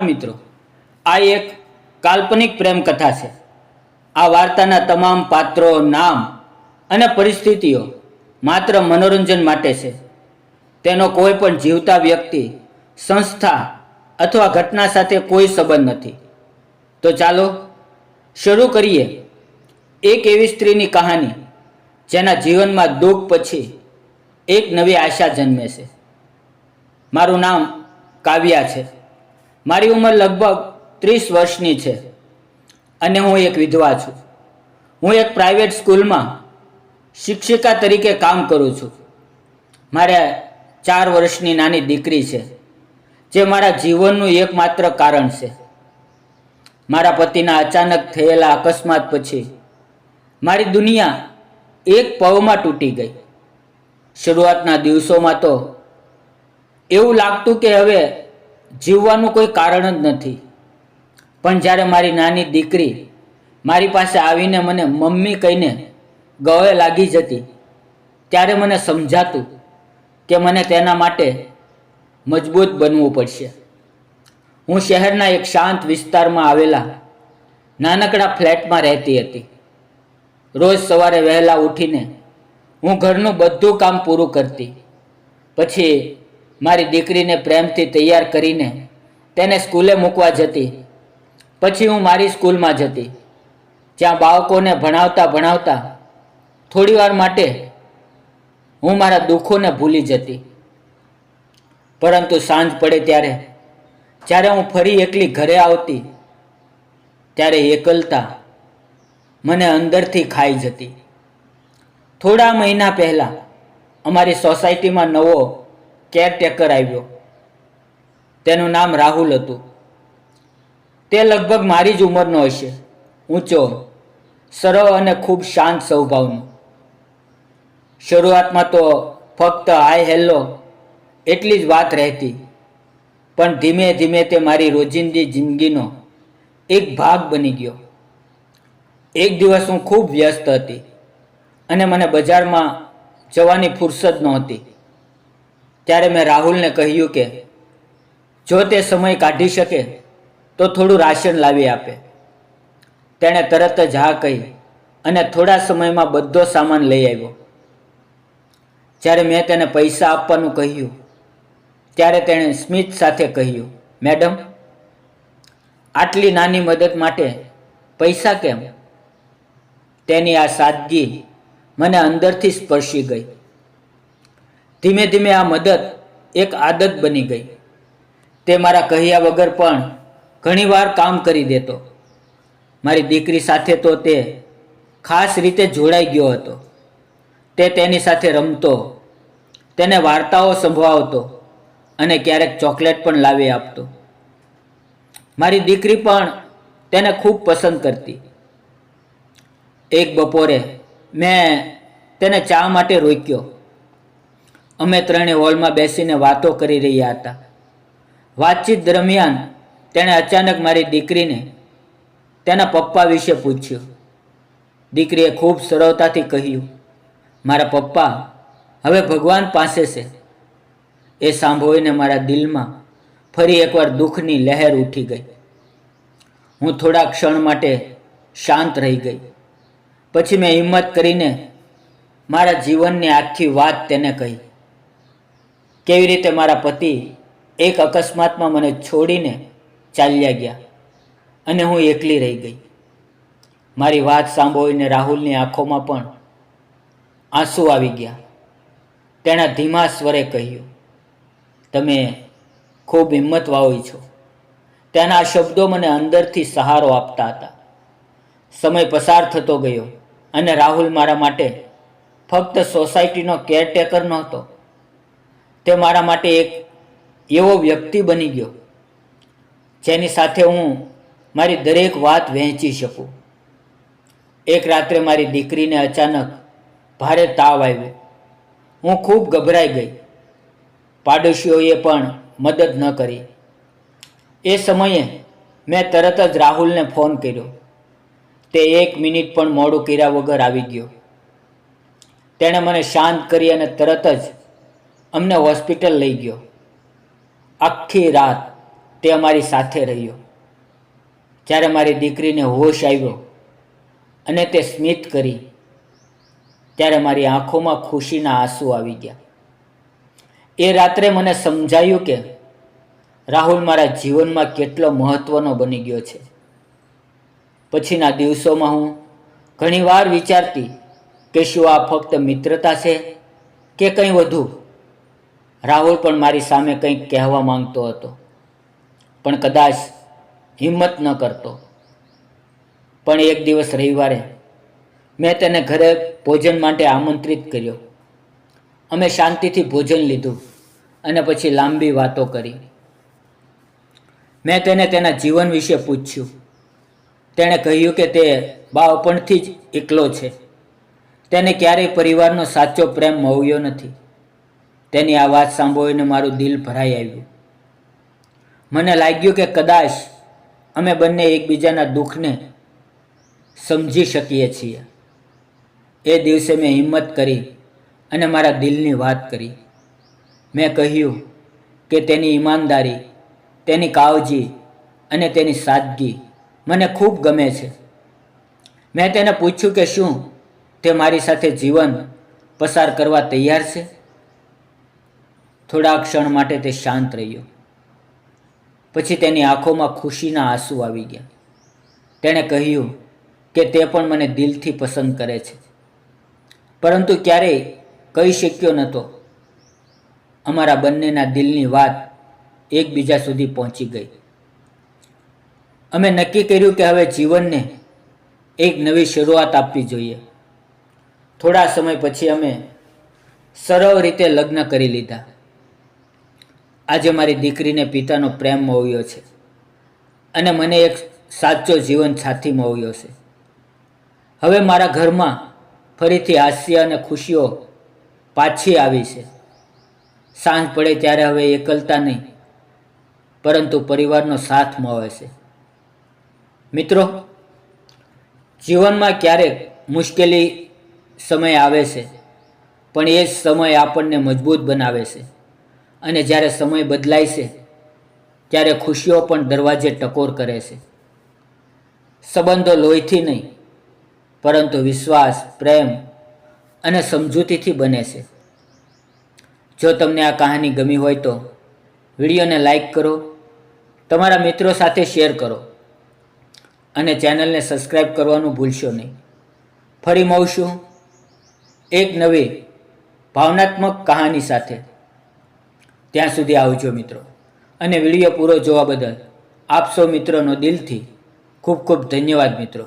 મિત્રો, આ એક કાલ્પનિક પ્રેમ કથા છે. આ વાર્તાના તમામ પાત્રો, નામ અને પરિસ્થિતિઓ માત્ર મનોરંજન માટે છે. તેનો કોઈ પણ જીવતા વ્યક્તિ, સંસ્થા અથવા ઘટના સાથે કોઈ સંબંધ નથી. તો ચાલો શરૂ કરીએ એક એવી સ્ત્રીની કહાની જેના જીવનમાં દુઃખ પછી એક નવી આશા જન્મે છે. મારું નામ કાવ્યા છે. મારી ઉંમર લગભગ 30 વર્ષની છે અને હું એક વિધવા છું. હું એક પ્રાઇવેટ સ્કૂલમાં શિક્ષિકા તરીકે કામ કરું છું. મારે 4 વર્ષની નાની દીકરી છે જે મારા જીવનનું એકમાત્ર કારણ છે. મારા પતિના અચાનક થયેલા અકસ્માત પછી મારી દુનિયા એક પવમાં તૂટી ગઈ. શરૂઆતના દિવસોમાં તો એવું લાગતું કે હવે જીવવાનું કોઈ કારણ જ નથી. પણ જ્યારે મારી નાની દીકરી મારી પાસે આવીને મને મમ્મી કહીને ગળે લાગી જતી, ત્યારે મને સમજાતું કે મને તેના માટે મજબૂત બનવું પડશે. હું શહેરના એક શાંત વિસ્તારમાં આવેલા નાનકડા ફ્લેટમાં રહેતી હતી. રોજ સવારે વહેલા ઉઠીને હું ઘરનું બધું કામ પૂરું કરતી. પછી મારી દીકરીને પ્રેમથી તૈયાર કરીને તેને સ્કૂલે મૂકવા જતી. પછી હું મારી સ્કૂલમાં જતી, જ્યાં બાળકોને ભણાવતા ભણાવતા થોડીવાર માટે હું મારા દુઃખોને ભૂલી જતી. પરંતુ સાંજ પડે ત્યારે જ્યારે હું ફરી એકલી ઘરે આવતી, ત્યારે એકલતા મને અંદરથી ખાઈ જતી. થોડા મહિના પહેલાં અમારી સોસાયટીમાં નવો કેરટેકર આવ્યો. તેનું નામ રાહુલ હતું. તે લગભગ મારી જ ઉંમરનો હશે. ઊંચો, સરળ અને ખૂબ શાંત સ્વભાવનો. શરૂઆતમાં તો ફક્ત હાય હેલો એટલી જ વાત રહેતી, પણ ધીમે ધીમે તે મારી રોજિંદી જિંદગીનો એક ભાગ બની ગયો. એક દિવસ હું ખૂબ વ્યસ્ત હતી અને મને બજારમાં જવાની ફુરસદ નહોતી. ત્યારે મેં રાહુલને કહ્યું કે જો તે સમય કાઢી શકે તો થોડું રાશન લાવી આપે. તેણે તરત જ હા કહી અને થોડા સમયમાં બધો સામાન લઈ આવ્યો. જ્યારે મેં તેને પૈસા આપવાનું કહ્યું, ત્યારે તેણે સ્મિત સાથે કહ્યું, મેડમ, આટલી નાની મદદ માટે પૈસા કેમ? તેની આ સાદગી મને અંદરથી સ્પર્શી ગઈ. ધીમે ધીમે આ મદદ એક આદત બની ગઈ. તે મારા કહ્યા વગર પણ ઘણીવાર કામ કરી દેતો. મારી દીકરી સાથે તો તે ખાસ રીતે જોડાઈ ગયો હતો. તે તેની સાથે રમતો, તેને વાર્તાઓ સંભળાવતો અને ક્યારેક ચોકલેટ પણ લાવી આપતો. મારી દીકરી પણ તેને ખૂબ પસંદ કરતી. એક બપોરે મેં તેને ચા માટે રોક્યો. અમે ત્રણે હોલમાં બેસીને વાતો કરી રહ્યા હતા. વાતચીત દરમિયાન તેણે અચાનક મારી દીકરીને તેના પપ્પા વિશે પૂછ્યું. દીકરીએ ખૂબ સરળતાથી કહ્યું, મારા પપ્પા હવે ભગવાન પાસે છે. એ સાંભળીને મારા દિલમાં ફરી એકવાર દુઃખની લહેર ઉઠી ગઈ. હું થોડા ક્ષણ માટે શાંત રહી ગઈ. પછી મેં હિંમત કરીને મારા જીવનની આખી વાત તેને કહી. કેવી રીતે મારા પતિ એક અકસ્માતમાં મને છોડીને ચાલ્યા ગયા અને હું એકલી રહી ગઈ. મારી વાત સાંભળીને રાહુલની આંખોમાં પણ આંસુ આવી ગયા. તેણે ધીમા સ્વરે કહ્યું, તમે ખૂબ હિંમતવાળી છો. તેના આ શબ્દો મને અંદરથી સહારો આપતા હતા. સમય પસાર થતો ગયો અને રાહુલ મારા માટે ફક્ત સોસાયટીનો કેરટેકર નહોતો. તે મારા માટે એક એવો વ્યક્તિ બની ગયો જેની સાથે હું મારી દરેક વાત વહેંચી શકું. એક રાત્રે મારી દીકરીને અચાનક ભારે તાવ આવ્યો. હું ખૂબ ગભરાઈ ગઈ. પાડોશીઓએ પણ મદદ ન કરી. એ સમયે મેં તરત જ રાહુલને ફોન કર્યો. તે 1 મિનિટ પણ મોડું કર્યા વગર આવી ગયો. તેણે મને શાંત કરી અને તરત જ અમને હોસ્પિટલ લઈ ગયો. આખી રાત તે અમારી સાથે રહ્યો. જ્યારે મારી દીકરીને હોશ આવ્યો અને તે સ્મિત કરી, ત્યારે મારી આંખોમાં ખુશીના આંસુ આવી ગયા. એ રાત્રે મને સમજાયું કે રાહુલ મારા જીવનમાં કેટલો મહત્વનો બની ગયો છે. પછીના દિવસોમાં હું ઘણીવાર વિચારતી કે શું આ ફક્ત મિત્રતા છે કે કંઈ વધુ. રાહુલ પણ મારી સામે કંઈક કહેવા માંગતો હતો, પણ કદાચ હિંમત ન કરતો. પણ એક દિવસ રવિવારે મેં તેને ઘરે ભોજન માટે આમંત્રિત કર્યો. અમે શાંતિથી ભોજન લીધું અને પછી લાંબી વાતો કરી. મેં તેને તેના જીવન વિશે પૂછ્યું. તેણે કહ્યું કે તે બાળપણથી જ એકલો છે. તેને ક્યારેય પરિવારનો સાચો પ્રેમ મળ્યો નથી. તેની આ વાત સાંભળીને મારું દિલ ભરાઈ આવ્યું. મને લાગ્યું કે કદાચ અમે બંને એકબીજાના દુઃખને સમજી શકીએ છીએ. એ દિવસે મેં હિંમત કરી અને મારા દિલની વાત કરી. મેં કહ્યું કે તેની ઈમાનદારી, તેની કાળજી અને તેની સાદગી મને ખૂબ ગમે છે. મેં તેને પૂછ્યું કે શું તે મારી સાથે જીવન પસાર કરવા તૈયાર છે. થોડા ક્ષણ માટે તે શાંત રહ્યો. પછી તેની આંખોમાં ખુશીના આંસુ આવી ગયા. તેણે કહ્યું કે તે પણ મને દિલથી પસંદ કરે છે, પરંતુ ક્યારેય કહી શક્યો નહોતો. અમારા બંનેના દિલની વાત એકબીજા સુધી પહોંચી ગઈ. અમે નક્કી કર્યું કે હવે જીવનને એક નવી શરૂઆત આપવી જોઈએ. થોડા સમય પછી અમે સરળ રીતે લગ્ન કરી લીધા. આજે મારી દીકરીને પિતાનો પ્રેમ મળ્યો છે અને મને એક સાચો જીવન સાથી મળ્યો છે. હવે મારા ઘરમાં ફરીથી હાસ્ય અને ખુશીઓ પાછી આવી છે. સાંજ પડે ત્યારે હવે એકલતા નહીં, પરંતુ પરિવારનો સાથ મળે છે. મિત્રો, જીવનમાં ક્યારેક મુશ્કેલી સમય આવે છે, પણ એ જ સમય આપણને મજબૂત બનાવે છે. અને જ્યારે સમય બદલાય છે, ત્યારે ખુશીઓ પણ દરવાજે ટકોર કરે છે. સંબંધો લોહીથી નહીં, પરંતુ વિશ્વાસ, પ્રેમ અને સમજૂતીથી બને છે. જો તમને આ કહાની ગમી હોય તો વિડીયોને લાઈક કરો, તમારા મિત્રો સાથે શેર કરો અને ચેનલને સબસ્ક્રાઈબ કરવાનું ભૂલશો નહીં. ફરી મળશું એક નવી ભાવનાત્મક કહાની સાથે. ત્યાં સુધી આવજો મિત્રો, અને વિડીયો પૂરો જોવા બદલ આપ સૌ મિત્રોનો દિલથી ખૂબ ખૂબ ધન્યવાદ મિત્રો.